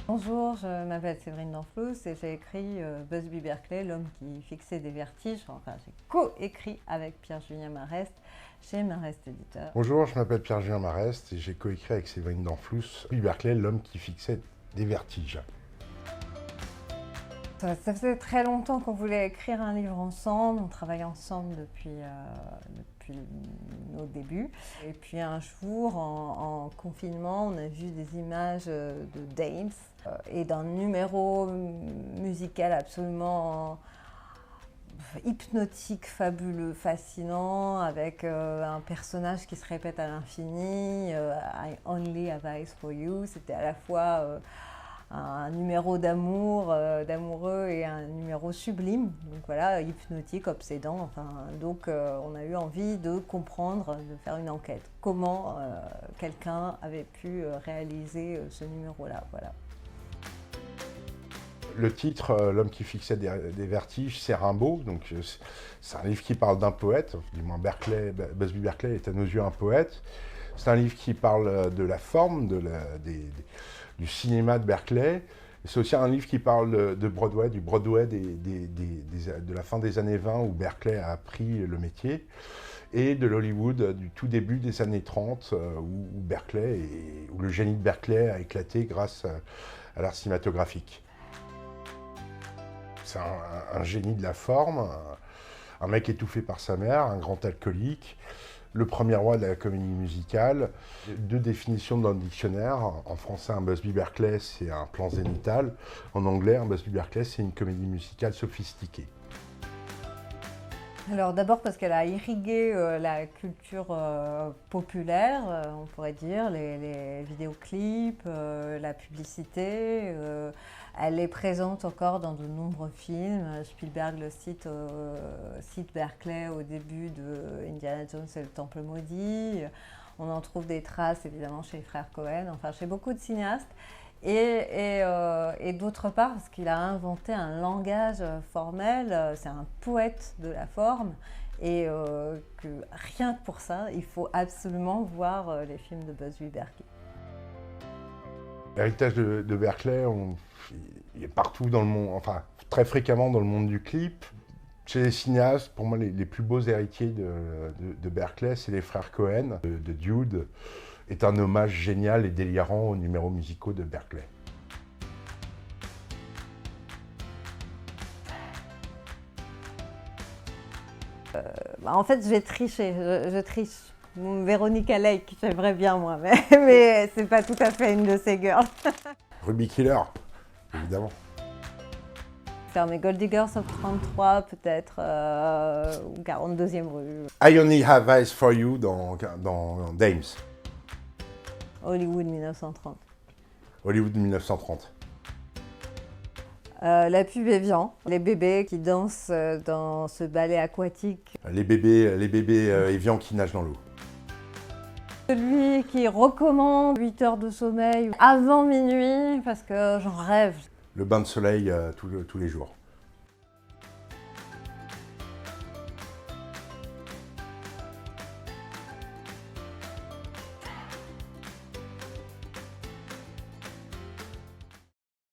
Bonjour, je m'appelle Séverine Danflous et j'ai écrit Busby Berkeley, l'homme qui fixait des vertiges. Enfin, j'ai co-écrit avec Pierre-Julien Marest chez Marest Éditeur. Bonjour, je m'appelle Pierre-Julien Marest et j'ai coécrit avec Séverine Danflous Busby Berkeley, l'homme qui fixait des vertiges. Ça faisait très longtemps qu'on voulait écrire un livre ensemble. On travaille ensemble depuis nos débuts. Et puis un jour, en confinement, on a vu des images de Dames et d'un numéro musical absolument hypnotique, fabuleux, fascinant, avec un personnage qui se répète à l'infini, I only have eyes for you. C'était à la fois un numéro d'amour, d'amoureux et un numéro sublime, donc voilà, hypnotique, obsédant, enfin, donc on a eu envie de comprendre, de faire une enquête. Comment quelqu'un avait pu réaliser ce numéro-là, voilà. Le titre, L'homme qui fixait des vertiges, c'est Rimbaud, donc c'est un livre qui parle d'un poète, du moins Busby Berkeley est à nos yeux un poète. C'est un livre qui parle de la forme, du cinéma de Berkeley. C'est aussi un livre qui parle de Broadway, du Broadway de la fin des années 20 où Berkeley a appris le métier, et de l'Hollywood du tout début des années 30 où le génie de Berkeley a éclaté grâce à l'art cinématographique. C'est un génie de la forme, un mec étouffé par sa mère, un grand alcoolique, le premier roi de la comédie musicale. Deux définitions dans le dictionnaire. En français, un Busby Berkeley, c'est un plan zénithal. En anglais, un Busby Berkeley, c'est une comédie musicale sophistiquée. Alors d'abord parce qu'elle a irrigué la culture populaire, on pourrait dire, les vidéoclips, la publicité. Elle est présente encore dans de nombreux films. Spielberg le cite Berkeley au début de Indiana Jones et le Temple maudit. On en trouve des traces évidemment chez les frères Cohen, enfin chez beaucoup de cinéastes. Et d'autre part, parce qu'il a inventé un langage formel, c'est un poète de la forme, et que rien que pour ça, il faut absolument voir les films de Busby Berkeley. L'héritage de Berkeley, il est partout dans le monde, enfin très fréquemment dans le monde du clip. Chez les cinéastes, pour moi, les plus beaux héritiers de Berkeley, c'est les frères Cohen, de Dude, est un hommage génial et délirant aux numéros musicaux de Berkeley. En fait, j'ai triché, je triche. Véronica Lake, j'aimerais bien moi, mais c'est pas tout à fait une de ces girls. Ruby Killer, évidemment. Faire mes Gold Diggers of 33 peut-être, ou 42e rue. I Only Have Eyes for You dans Dames. Hollywood 1930. Hollywood 1930. La pub Evian, les bébés qui dansent dans ce ballet aquatique. Les bébés Evian qui nagent dans l'eau. Celui qui recommande 8 heures de sommeil avant minuit parce que j'en rêve. Le bain de soleil tous les jours.